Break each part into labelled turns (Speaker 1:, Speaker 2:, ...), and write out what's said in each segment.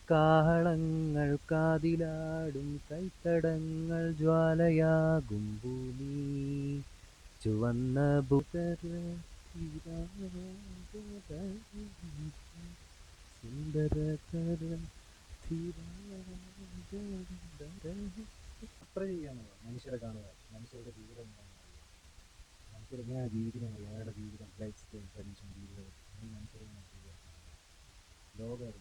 Speaker 1: കാഹളങ്ങൾ കാതിലാടും കൈത്തടങ്ങൾ ജ്വാലയാകും ഭൂമി ചുവന്ന ബുധര സുന്ദരതര
Speaker 2: അത്ര ചെയ്യാന്നുള്ളത് മനുഷ്യരെ കാണുക, മനുഷ്യരുടെ ജീവിതം എന്താണെന്ന് അറിയുക, മനുഷ്യരെങ്ങനെയാണ് ജീവിക്കുന്നത് അറിയുക, അവരുടെ ജീവിതം ലൈഫ് സ്റ്റൈൽ ട്രഡീഷൻ ജീവിതം മനുഷ്യരെങ്ങനെ ജീവിതം ലോകം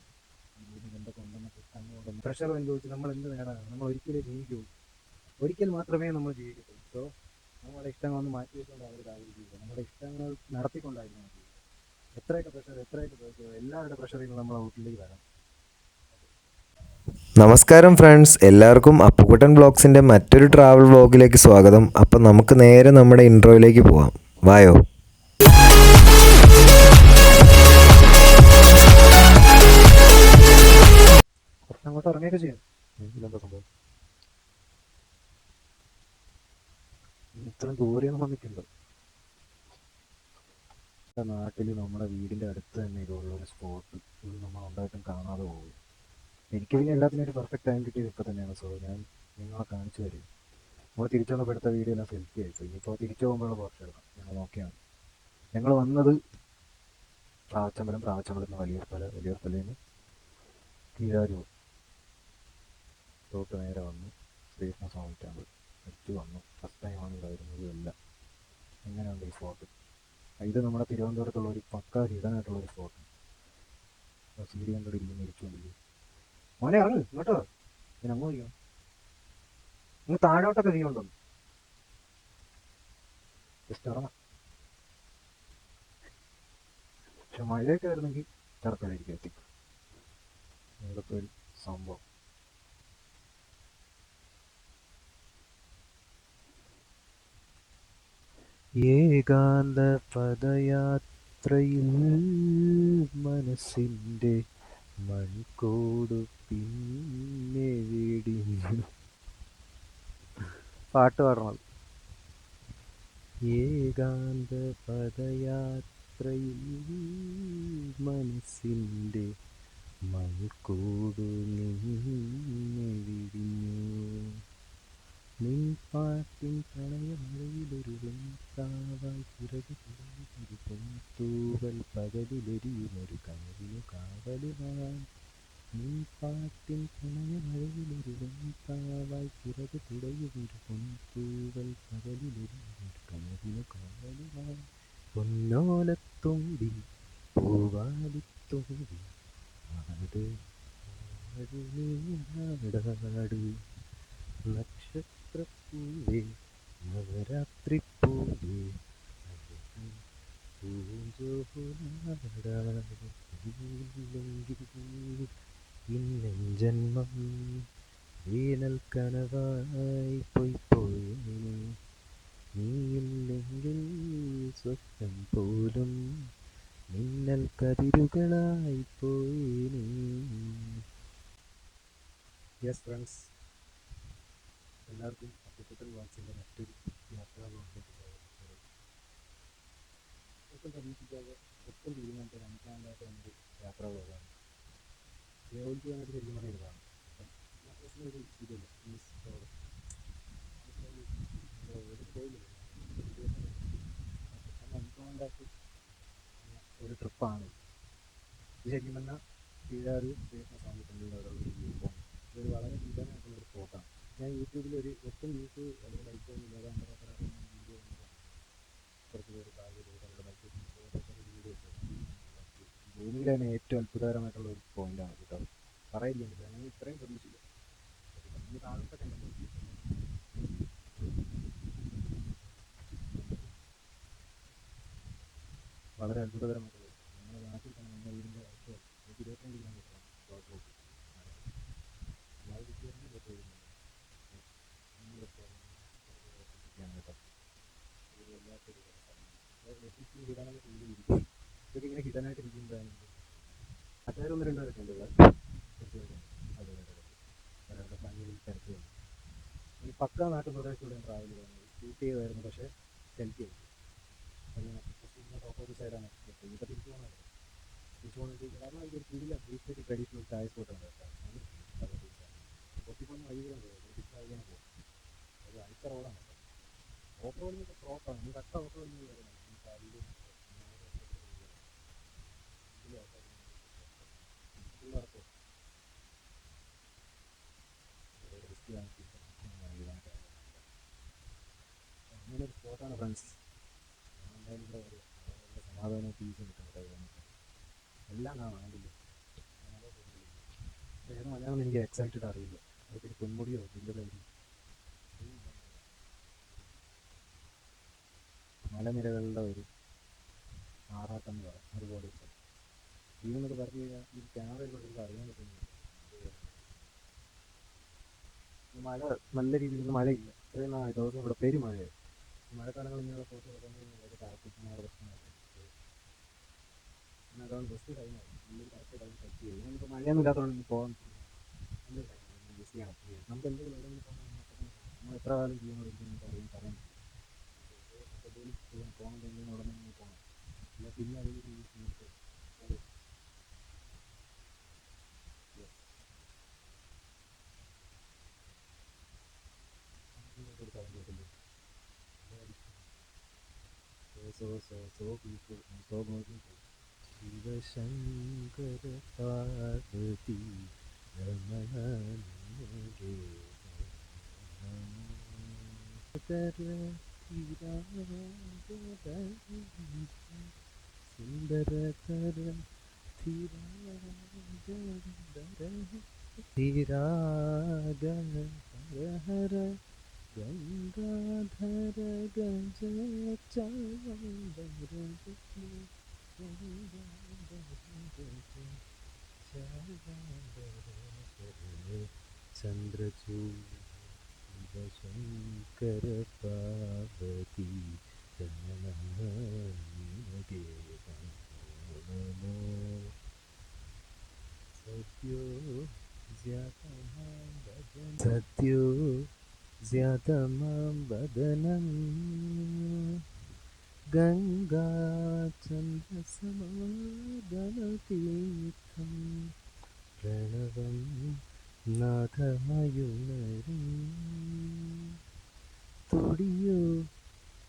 Speaker 2: ഈ ഭൂമിയിൽ എന്തൊക്കെ ഉണ്ടെന്നൊക്കെ കണ്ണുകൊണ്ടൊന്നും പ്രഷർ അനുഭവിച്ച് നമ്മൾ എന്ത് നേടാനാണ്? നമ്മൾ ഒരിക്കലും ജീവിക്കൂ, ഒരിക്കൽ മാത്രമേ നമ്മൾ ജീവിക്കത്തുള്ളൂ. സോ നമ്മുടെ ഇഷ്ടങ്ങളൊന്നും മാറ്റി വെച്ചുകൊണ്ട് അവർ ജീവിക്കുക, നമ്മുടെ ഇഷ്ടങ്ങൾ നടത്തിക്കൊണ്ടായിരുന്നു ജീവിക്കുക. എത്രയൊക്കെ പ്രഷർ, എത്രയൊക്കെ പ്രഷർ, എല്ലാവരുടെ പ്രഷറിൽ നമ്മളെ വീട്ടിലേക്ക് വരാം.
Speaker 3: നമസ്കാരം ഫ്രണ്ട്സ്, എല്ലാവർക്കും അപ്പുകുട്ടൻ വ്ളോഗ്സിൻ്റെ മറ്റൊരു ട്രാവൽ വ്ളോഗിലേക്ക് സ്വാഗതം. അപ്പം നമുക്ക് നേരെ നമ്മുടെ ഇൻട്രോയിലേക്ക് പോവാം. വായോ.
Speaker 2: അങ്ങോട്ട് ഇറങ്ങിയൊക്കെ ചെയ്യാം. എന്താ സംഭവം? ഇത്രയും ദൂരെയൊന്നും വന്നിട്ടുണ്ട്. നാട്ടിൽ നമ്മുടെ വീടിൻ്റെ അടുത്ത് തന്നെ ഇതുള്ളൊരു സ്പോട്ട് ഇത് നമ്മൾ ഉണ്ടായിട്ടും കാണാതെ പോകും. എനിക്ക് പിന്നെ എല്ലാത്തിനും ഒരു പെർഫെക്റ്റ് ടൈം കിട്ടിയത് ഇപ്പോൾ തന്നെയാണ്. സോ ഞാൻ നിങ്ങളെ കാണിച്ചു തരും. നമ്മൾ തിരിച്ചു വന്നപ്പോൾ എടുത്ത വീഡിയോ എല്ലാം സെൽഫി ആയിപ്പോൾ. ഇനിയിപ്പോൾ തിരിച്ചു പോകുമ്പോഴുള്ള കുറച്ച് എടുക്കാം. ഞങ്ങൾ നോക്കിയാണ് ഞങ്ങൾ വന്നത് പ്രാവച്ചമ്പലം വലിയൂർപ്പലയിൽ നിന്ന് കീഴാരൂർ തൊട്ട് നേരെ വന്നു ശ്രീകൃഷ്ണസ്വാമി ടെമ്പിൾ തിരിച്ചു വന്നു. ഫസ്റ്റ് ടൈമാണ് ഇവിടെ വരുന്നത്. എല്ലാം എങ്ങനെയുണ്ട് ഈ സ്പോട്ട്? ഇത് നമ്മുടെ തിരുവനന്തപുരത്തുള്ള ഒരു പക്ക ഹിഡനായിട്ടുള്ളൊരു സ്പോട്ട്. സീഡി കണ്ടിരിക്കുന്നു, ഇരിച്ചുകൊണ്ടിരിക്കും. മോനെ ആണ് ഇങ്ങോട്ടോ, ഞാൻ അങ്ങ് പോയിക്കോ. നിങ്ങൾ താഴോട്ടൊക്കെ ചെയ്യുന്നുണ്ടോ? ജസ്റ്റ് ഇറങ്ങാം. പക്ഷെ മഴയൊക്കെ വരുന്നെങ്കിൽ തിരക്കായിരിക്കും എത്തിക്കും. ഇവിടുത്തെ ഒരു സംഭവം.
Speaker 1: ഏകാന്ത പദയാത്രയിൽ മനസ്സിൻ്റെ മൺകൂടു പിന്നെ വെടിഞ്ഞു. പാട്ട് പാടണത്. ഏകാന്ത പദയാത്രയിൽ മനസ്സിൻ്റെ മൺകൂടു നിന്നെ വെടിഞ്ഞു. നിൻ പാട്ടിൻ പ്രണയമഴയിലൊരു വെൺകാവായി ചിറകു തുറന്നൊരു പൊൻതൂവൽ പകലിലെരിയുമൊരു കനവിനു കാവലുമായി. നിൻ പാട്ടിൻ പ്രണയമഴയിലൊരു വെൺകാവായി ചിറകു തുടയുമൊരു പൊൻതൂവൽ പകലിലെരിയുമൊരു കനവിനു കാവലുമായി. പൊന്നോലത്തുമ്പിൽ പൂവാലിത്തുമ്പിൽ ആട് ആട് നീരാടാട് നക്ഷത്രപ്പൂവേ നവരാത്രിപ്പൂവേ ഇന്നെൻ ജന്മം വേനൽ കനവായി പോയിപ്പോയേനെ. നീയില്ലെങ്കിൽ സ്വപ്നം പോലും മിന്നൽ കതിരുകളായി പോയേനെ.
Speaker 2: യെസ് ഫ്രണ്ട്സ്, എല്ലാവർക്കും അപ്പുകുട്ടൻ വ്ളോഗ്സിൻ്റെ മറ്റൊരു യാത്രാ വ്ളോഗിലേക്ക് സ്വാഗതം. ഒട്ടും പ്രതീക്ഷിക്കാതെ ഒട്ടും തീരുമാനിച്ച അൺപ്ലാൻഡായിട്ട് വന്നൊരു യാത്രാ വ്ളോഗാണ്. പ്രയോഗിക്കുവാനായിട്ട് ശരിക്കും പറഞ്ഞ ഇതാണ് ഒരു ഇതില്ല മീൻസ് പോയില്ല അൺപ്ലാൻഡായിട്ട് ഒരു ട്രിപ്പാണ്. ഇത് ശരിക്കും പറഞ്ഞാൽ കീഴാരൂർ ശ്രീകൃഷ്ണസ്വാമി ടെമ്പിളിലുള്ള ഒരു വ്യൂ പോയിന്റ്. ഇതൊരു വളരെ ഹിഡനായിട്ടുള്ളൊരു സ്പോട്ടാണ്. ഞാൻ യൂട്യൂബിൽ ഒരു ഒട്ടും വ്യൂസ് അല്ലെങ്കിൽ ലൈക്ക് ഒന്നും ഇല്ലാതെ വീഡിയോ കുറച്ച് പേര് താഴെ അവരുടെ ബൈക്ക് വീഡിയോ ഭൂമിയിലെ തന്നെ ഏറ്റവും അത്ഭുതകരമായിട്ടുള്ള ഒരു പോയിന്റാണ് കേട്ടോ. പറയാതിരിക്കാൻ പറ്റില്ല, ഞാൻ ഇത്രയും പ്രതീക്ഷിച്ചില്ല. നമ്മൾ താഴോട്ടൊക്കെ ഉണ്ടല്ലോ, വളരെ അത്ഭുതകരമായിട്ടുള്ളത്. നമ്മുടെ നാട്ടിൽ തന്നെ നമ്മുടെ വീടിൻ്റെ അടുത്ത് 122 കിലോമീറ്ററാണ് ബ്ലോക്ക്. ഇതൊക്കെ ഇങ്ങനെ ഹിഡനായിട്ട് ഇരിക്കുന്നതാണ്. മറ്റൊന്ന് രണ്ടുപേരൊക്കെ ഉണ്ട് ഇവിടെ. അവരവരുടെ പണിയിൽ തിരക്ക് വന്നു. ഈ പക്ക നാട്ടുപ്രദേശത്തൂടെ ട്രാവൽ ചെയ്യുന്നത് ഷൂട്ട് ചെയ്യുമായിരുന്നു, പക്ഷേ സെൽഫി ആയി. ഓപ്പോസിറ്റ് സൈഡാണ് ഇപ്പോൾ തിരിച്ചു പോകുന്നത്. കാരണം ഇതൊരു കിടില ട്രഡീഷണൽ ചായ സ്പോട്ടാണ് കേട്ടോ. വഴി കൂടെ പോകും, തിരിച്ച് വഴിയാണ് പോകും. ഒരു അഴുത്ത റോഡാണ്. ഓഫ് റോഡിനൊക്കെ പ്രോപ്പറാണ്, നമുക്ക് കട്ട ഓഫ് റോഡിന് വരുന്നത് കല്ലും പിള്ളേർക്ക് അങ്ങനെ ഒരു സ്പോട്ടാണ് ഫ്രണ്ട്സ്. എന്തായാലും ഇവിടെ വരിക, സമാധാനം പീസ് കിട്ടും. എല്ലാം കാണാം, കണ്ടില്ലേ? ഏത് മലയാളം എനിക്ക് എക്സാക്റ്റ് അറിയില്ല. അതൊക്കെ പൊന്മുടിയോ ജില്ലയിലായിരിക്കും. മലനിരകളുടെ ഒരു ആറാട്ടം എന്ന് പറയാം. അതുപോലെ ഇതിനൊക്കെ പറഞ്ഞു കഴിഞ്ഞാൽ ഈ ക്യാമറയിലൂടെ അറിയാൻ പറ്റുന്നില്ല. മഴ നല്ല രീതിയിൽ മഴയില്ല, ഇത്രയും ദിവസം ഇവിടെ പെരുമഴയായി. മഴക്കാലങ്ങൾ ഇങ്ങനെയുള്ള ഫോട്ടോ എടുക്കുന്നത് കറക്റ്റ് പ്രശ്നമായിട്ട് അതുകൊണ്ട് ബസ് കഴിഞ്ഞാൽ കറക്റ്റ് ടൈം സെറ്റ് ചെയ്യും. നമുക്ക് മഴയൊന്നും ഇല്ലാത്തതുകൊണ്ട് പോകാൻ ബിസിയാണ്. നമുക്ക് എന്തെങ്കിലും എവിടെയെങ്കിലും നമ്മൾ എത്ര കാലം ചെയ്യുന്നത് നമുക്ക് അറിയാൻ പറയാൻ പറ്റില്ല. പോകണമെങ്കിൽ ഉടനെ പോകണം, അല്ല പിന്നെ അതിന് so peaceful and so beautiful.
Speaker 1: Sivasankara Parvathi രമണനേ സുന്ദരതര ധീരാഗ Hara Hara Gangadhara Gaja ചാന്ദര Chandrachooda Sivasankara Parvathi നമോ സത്യോ ജ്യാതമാം വദനം ഗംഗാചന്ദ്രസമാഗമതീർത്ഥം പ്രണവം നാഥമയുണരും തുടിയോ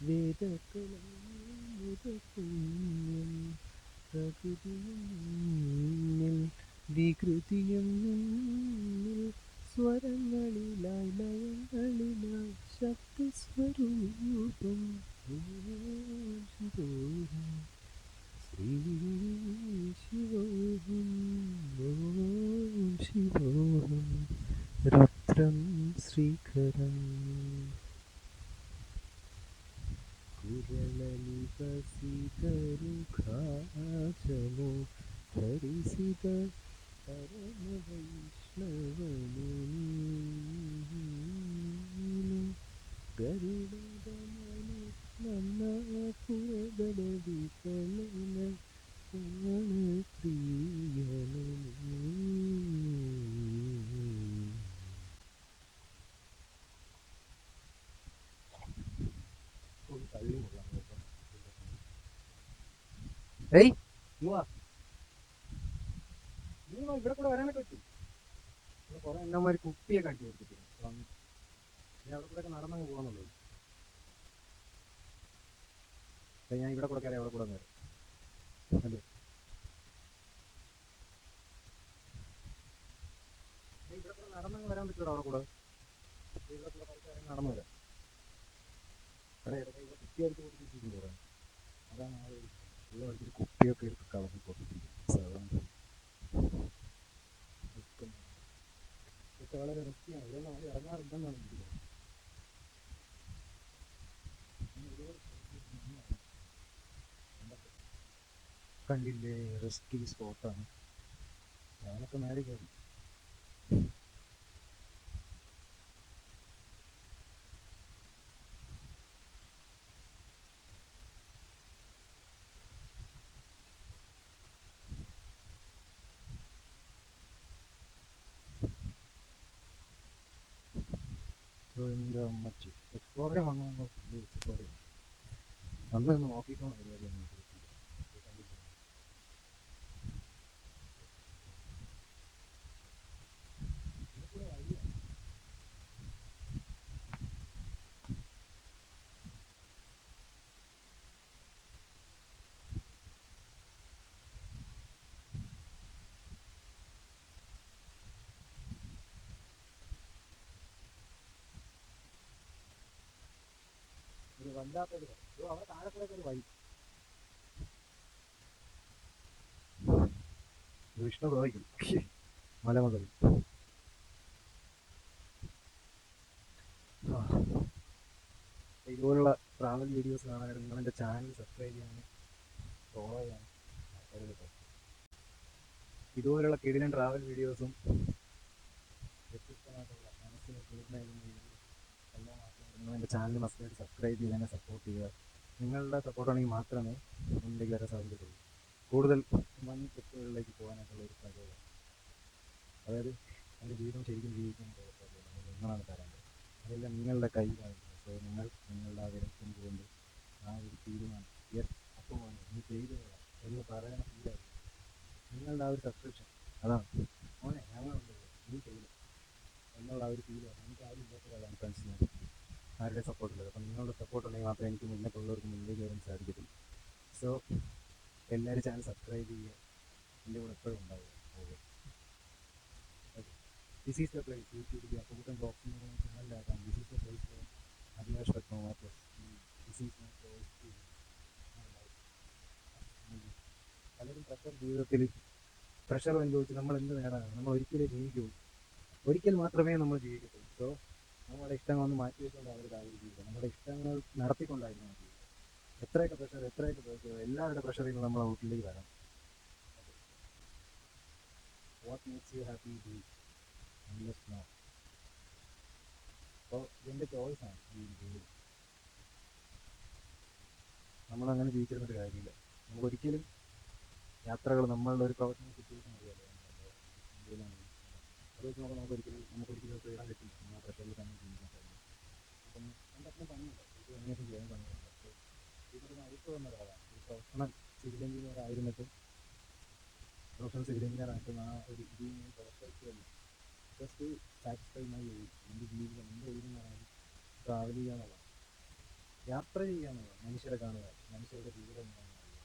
Speaker 1: വേദകലമുദപുണ്യം പ്രകൃതിയും നിന്നിൽ വികൃതിയും നിന്നിൽ സ്വരങ്ങളിലായി ലയങ്ങളിലായി ശക്തിസ്വരൂപം ശിവോഹം ശ്രീ ശിവോഹം ഓം ശിവോഹം രുദ്രം ശ്രീകരം കുരളലിപസിതരുഘാചമോ ധരിസിത പരമവൈഷ്ണവമുനി ഗരുഡഗമന നന്നാപുരഗടവികലന പ്രാണപ്രിയനമോ.
Speaker 2: ഏയ് ഇവിടെ കൂടെ വരാനൊക്കെ പറ്റും. ഇവിടെ കുറെ അമ്മമാർ കുപ്പിയൊക്കെ അട്ടി കൊടുത്തിട്ടുണ്ട്. ഞാൻ അവിടെ കൂടെ ഒക്കെ നടന്നങ്ങ് പോകാന്നുള്ളൂ. ഞാൻ ഇവിടെ കൂടെ കയറി അവിടെ കൂടെ നേരം അല്ലേ. ഇവിടെ കൂടെ നടന്നങ്ങ് വരാൻ പറ്റുമോ? അവിടെ കൂടെ ഇവിടെ കൂടെ കുറച്ച് നടന്നു വരാം. ഇവിടെ കുപ്പി എടുത്ത് കൊടുത്തിട്ടുണ്ട് പറയാൻ. അതാണ് ആ ഒരു വെള്ളം അടിച്ചിട്ട് കുപ്പിയൊക്കെ എടുത്ത് കളഞ്ഞ് കൊടുത്തിരിക്കുന്നത്. ഇതൊക്കെ വളരെ റിസ്ക്കിയാണ്. ഇതൊന്നും ആരും ഇറങ്ങാറില്ലെന്നാണ് എനിക്ക് തോന്നുന്നത്. കണ്ടില്ലേ, റിസ്കി സ്പോട്ടാണ്. ഞാനൊക്കെ മേലെ കയറി. മച്ച് എക്സ്പ്ലോറെ വന്നു എക്സ്പ്ലോർ ചെയ്യും. അന്ന് നോക്കിക്കോണം പരിപാടിയാണ്. വല്ലാത്തൊരു അവിടെ താഴെ കൂടെ ഒരു വഴി വിഷ്ണു പ്രോഹിക്കും മലമുകളിൽ. ഇതുപോലുള്ള ട്രാവൽ വീഡിയോസ് കാണാനായിട്ട് നിങ്ങൾ എൻ്റെ ചാനൽ സബ്സ്ക്രൈബ് ചെയ്യാനും ഫോളോ ചെയ്യാനും മറക്കരുത്. ഇതുപോലുള്ള കിടിലൻ ട്രാവൽ വീഡിയോസും വ്യത്യസ്തമായിട്ടുള്ള മനസ്സിന് കുളിർമയേകുന്ന വീഡിയോസ് എല്ലാം നിങ്ങൾ എൻ്റെ ചാനൽ മസ്റ്റായിട്ട് സബ്സ്ക്രൈബ് ചെയ്ത് എന്നെ സപ്പോർട്ട് ചെയ്യുക. നിങ്ങളുടെ സപ്പോർട്ടാണെങ്കിൽ മാത്രമേ മുന്നിലേക്ക് വരാൻ സാധിക്കത്തുള്ളൂ. കൂടുതൽ വൻ ട്രിപ്പുകളിലേക്ക് പോകാനായിട്ടുള്ള ഒരു പ്രചോദനം, അതായത് എൻ്റെ ജീവിതം ശരിക്കും ജീവിക്കാനായിട്ടുള്ള പ്രചോദനം നിങ്ങളാണ് തരേണ്ടത്. അതെല്ലാം നിങ്ങളുടെ കയ്യിലാണ്. സോ നിങ്ങളുടെ ആ വിരൽത്തുമ്പ് കൊണ്ട് ആ ഒരു തീരുമാനം യെസ് അപ്പോൾ നീ ചെയ്തു എന്ന് പറയണ ഫീലായി നിങ്ങളുടെ ആ ഒരു സബ്സ്ക്രിപ്ഷൻ, അതാണ് മോനെ ഞങ്ങളുണ്ട് നീ ചെയ്തു എന്നുള്ള ആ ഒരു ഫീലാണ്. എനിക്ക് ആരും ഇല്ലാത്തതാണ് ഫ്രണ്ട്സിന് ആരുടെ സപ്പോർട്ടുള്ളത്. അപ്പം നിങ്ങളുടെ സപ്പോർട്ട് ഉണ്ടെങ്കിൽ മാത്രമേ എനിക്ക് മുന്നോട്ടുള്ളവർക്ക് മുന്നിലേക്ക് വരാൻ സാധിക്കത്തുള്ളൂ. സോ എല്ലാവരും ചാനൽ സബ്സ്ക്രൈബ് ചെയ്യുക, എൻ്റെ കൂടെ എപ്പോഴും ഉണ്ടാവുക. Okay, this is the place. യൂട്യൂബിൽ അപ്പൂട്ടൻ ബ്ലോഗ്സ് എന്ന് പറയുന്ന ചാനലിലാക്കാം. This is the place for Abhilash Padmakumar plus this is my choice to life. പലരും ജീവിതത്തിൽ പ്രഷർ അനുഭവിച്ച് നമ്മൾ എന്ത് നേടാനാണ്? നമ്മൾ ഒരിക്കലും ജീവിക്കുള്ളൂ, ഒരിക്കൽ മാത്രമേ നമ്മൾ ജീവിക്കത്തുള്ളൂ. സോ നമ്മുടെ ഇഷ്ടങ്ങൾ ഒന്ന് മാറ്റി വെച്ചുകൊണ്ട് അവർ ജീവിക്കുക, നമ്മുടെ ഇഷ്ടങ്ങൾ നടത്തിക്കൊണ്ടായിരുന്നു ജീവിക്കുക. എത്രയൊക്കെ പ്രഷർ എല്ലാവരുടെ പ്രഷറിൽ നിന്ന് നമ്മൾ ഔട്ടിലേക്ക് വരണം. What makes you happy do let's no. അപ്പോൾ ഇതിൻ്റെ ചോയ്സാണ് ഈ ജീവിതം. നമ്മളങ്ങനെ ജീവിച്ചിരുന്നൊരു കാര്യമില്ല. നമുക്കൊരിക്കലും യാത്രകൾ നമ്മളുടെ ഒരു പ്രൊഫഷണൽ സിറ്റുവേഷൻ അറിയാലോ, അത് വെച്ച് നമുക്കൊരിക്കലും ഫ്രീഡം കിട്ടില്ല. നമ്മൾ പ്രഷറിൽ തന്നെ ജീവിക്കാൻ കഴിയും. അപ്പം എൻ്റെ അത്ര പണിയുണ്ട്, ഇത് അന്വേഷണം ചെയ്യാൻ പണിയുണ്ട്. പക്ഷേ ഇതൊരു മരിപ്പ് വന്ന ഒരാളാണ്. ഒരു പ്രൊഫഷണൽ സിവിൽ എഞ്ചിനീയർ ആയിരുന്നിട്ട് ആ ഒരു ഇതിൽ ഞാൻ പുറത്തേക്ക് വന്നു. Just satisfy my aim. എൻ്റെ ജീവിതം, എൻ്റെ എയിം എന്ന് പറയുന്നത് ട്രാവൽ ചെയ്യുക എന്നുള്ളതാണ്, യാത്ര ചെയ്യുക എന്നുള്ളതാണ്, മനുഷ്യരെ കാണുക, മനുഷ്യരുടെ ജീവിതം എന്താണെന്ന് അറിയുക,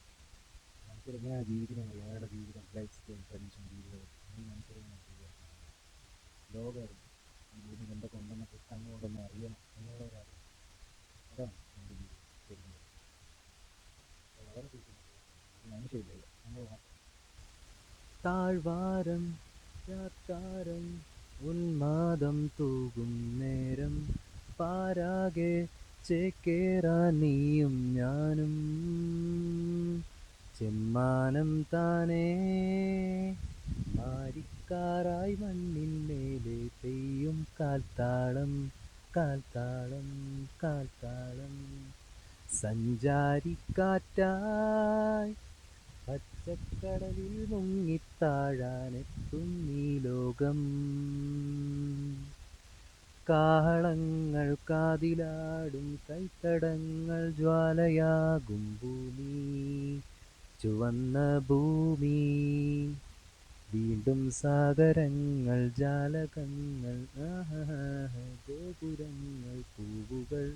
Speaker 2: മനുഷ്യരെങ്ങനെയാണ് ജീവിക്കുന്നത്, അയാളുടെ ജീവിതം, ലൈഫ് സ്റ്റൈൽ, ട്രഡീഷൻ, ജീവിതം, ഈ മനുഷ്യരെങ്ങനെ ചെയ്യുക, ലോകം ഈ ഭൂമിയിൽ എന്തൊക്കെ ഉണ്ടെന്നൊക്കെ കണ്ണുകൊണ്ടൊന്ന് അറിയണം എന്നുള്ള ഒരാഗ്രഹം. അതാണ് എൻ്റെ ജീവിതം ശരിക്കും. വളരെ മനുഷ്യരില്ല, നമ്മൾ മാത്രം.
Speaker 1: താഴ്വാരം യാത്രാരം ഉന്മാദം തൂകും നേരം പാരാകെ ചേക്കേറാൻ നീയും ഞാനും ചെമ്മാനം താനേ മാരിക്കാറായി മണ്ണിന്മേലെ പെയ്യും കാൽത്താളം കാൽത്താളം കാൽത്താളം സഞ്ചാരിക്കാറ്റായി പച്ചക്കടലിൽ മുങ്ങിത്താഴാനെത്തും ഈ ലോകം. കാഹളങ്ങൾ കാതിലാടും കൈത്തടങ്ങൾ ജ്വാലയാകും ഭൂമി, ചുവന്ന ഭൂമി. വീണ്ടും സാഗരങ്ങൾ ജാലകങ്ങൾ ഗോപുരങ്ങൾ പൂവുകൾ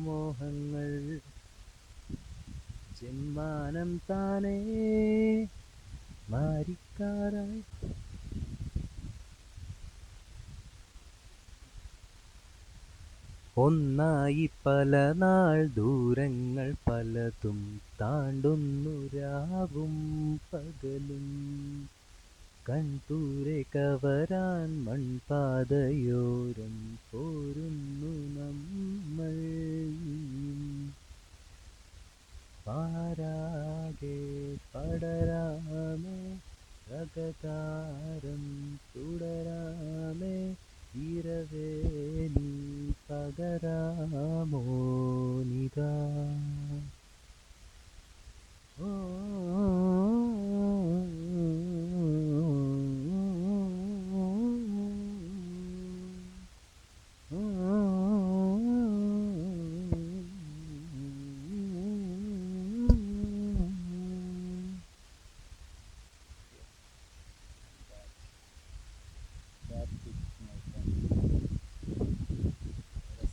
Speaker 1: മോഹങ്ങൾ ചെമ്മാനം താനേ മാരിക്കാരായി. ഒന്നായി പല നാൾ ദൂരങ്ങൾ പലതും താണ്ടുന്നു രാവും പകലും, കൺതൂരെ കവരാൻ മൺപാതയോരം പോരുന്നു നമ്മൾ. പാരാകെ പടരാമേ രഗതാരം തുടരാമേ, ഇരവേലി പകരാമോ നിതാ. ഓ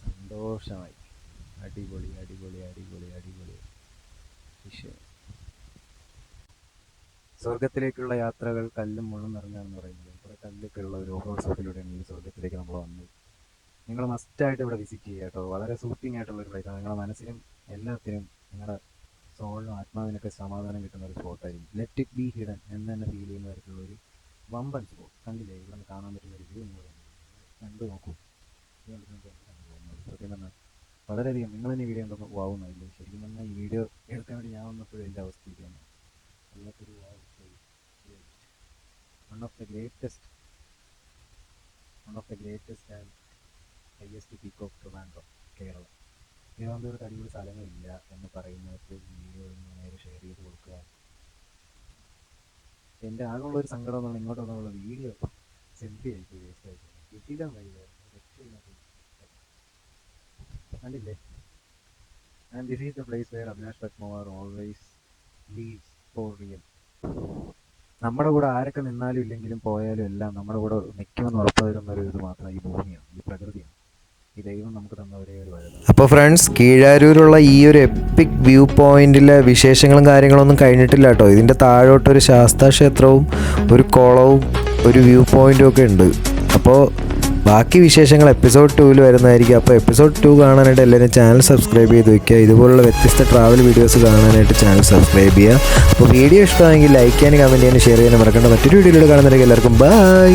Speaker 2: സന്തോഷമായി. അടിപൊളി അടിപൊളി അടിപൊളി അടിപൊളി വിഷയം. സ്വർഗത്തിലേക്കുള്ള യാത്രകൾ കല്ലും മുള്ളും നിറഞ്ഞാണെന്ന് പറയുന്നത്. കുറെ കല്ലൊക്കെ ഉള്ള ഒരു ഓഫ് റോഡ് റോഡിലൂടെയാണ് ഈ സ്വർഗത്തിലേക്ക് നമ്മൾ വന്നത്. നിങ്ങൾ മസ്റ്റായിട്ട് ഇവിടെ വിസിറ്റ് ചെയ്യുക കേട്ടോ. വളരെ സൂത്തിങ് ആയിട്ടുള്ളൊരു പ്ലേസാണ്. നിങ്ങളുടെ മനസ്സിനും എല്ലാത്തിനും നിങ്ങളുടെ സോളിനും ആത്മാവിനൊക്കെ സമാധാനം കിട്ടുന്ന ഒരു സ്പോട്ടായിരിക്കും. ലെറ്റ് ഇറ്റ് ബി ഹിഡൻ എന്ന് തന്നെ ഫീൽ ചെയ്യുന്ന തരത്തിലുള്ള ഒരു വമ്പൻ സ്പോട്ട്. കണ്ടില്ലേ, ഇവിടെ നിന്ന് കാണാൻ പറ്റുന്ന ഒരു വ്യൂ എന്ന് പറയുന്നത് കണ്ടു നോക്കൂ. സത്യം പറഞ്ഞാൽ വളരെയധികം നിങ്ങൾ തന്നെ ഈ വീഡിയോ ഉണ്ടെന്ന് വാവുന്നില്ലേ. ശരിക്കും പറഞ്ഞാൽ ഈ വീഡിയോ എടുക്കാൻ വേണ്ടി ഞാൻ വന്നപ്പോഴും എൻ്റെ അവസ്ഥയിലാണ്. വല്ലാത്തൊരു one of the greatest and highest peak of Trivandrum, Keralam. തിരുവനന്തപുരത്ത് അടിപൊളി സ്ഥലങ്ങളില്ല എന്ന് പറയുന്നവർക്ക് വീഡിയോ നേരെ ഷെയർ ചെയ്ത് കൊടുക്കുക. എൻ്റെ ആകെയുള്ളൊരു സങ്കടം എന്നാണ് ഇങ്ങോട്ട് വന്നുള്ള വീഡിയോ സെൽഫി ആയിട്ട് വേസ്റ്റ് ആയിട്ട് കിട്ടിയില്ല. കണ്ടില്ലേ, and this is the place where Abhilash Padmakumar always lives for real. നമ്മുടെ കൂടെ ആരൊക്കെ നിന്നാലും ഇല്ലെങ്കിലും പോയാലും എല്ലാം നമ്മുടെ കൂടെ നിൽക്കുമെന്ന് ഉറപ്പ് തരുന്ന ഒരു ഇത് മാത്രം ഈ ഭൂമിയാണ്, ഈ പ്രകൃതിയാണ്, ഈ ദൈവം നമുക്ക് തന്ന ഒരേ ഒരു വഴി.
Speaker 3: അപ്പോൾ ഫ്രണ്ട്സ്, കീഴാരൂരുള്ള ഈ ഒരു എപ്പിക് വ്യൂ പോയിന്റിലെ വിശേഷങ്ങളും കാര്യങ്ങളൊന്നും കഴിഞ്ഞിട്ടില്ല കേട്ടോ. ഇതിൻ്റെ താഴോട്ടൊരു ശാസ്താക്ഷേത്രവും ഒരു കുളവും ഒരു വ്യൂ പോയിന്റും ഒക്കെ ഉണ്ട്. അപ്പോൾ ബാക്കി വിശേഷങ്ങൾ എപ്പിസോഡ് 2 വരുന്നതായിരിക്കും. അപ്പോൾ എപ്പിസോഡ് 2 കാണാനായിട്ട് എല്ലാവരും ചാനൽ സബ്സ്ക്രൈബ് ചെയ്ത് വയ്ക്കുക. ഇതുപോലുള്ള വ്യത്യസ്ത ട്രാവൽ വീഡിയോസ് കാണാനായിട്ട് ചാനൽ സബ്സ്ക്രൈബ് ചെയ്യുക. അപ്പോൾ വീഡിയോ ഇഷ്ടമായെങ്കിൽ ലൈക്ക് ചെയ്യാനും കമൻറ്റ് ചെയ്യാനും ഷെയർ ചെയ്യാനും മറക്കേണ്ട. മറ്റൊരു വീഡിയോയിലൂടെ കാണുന്നവരേക്ക് എല്ലാവർക്കും ബൈ.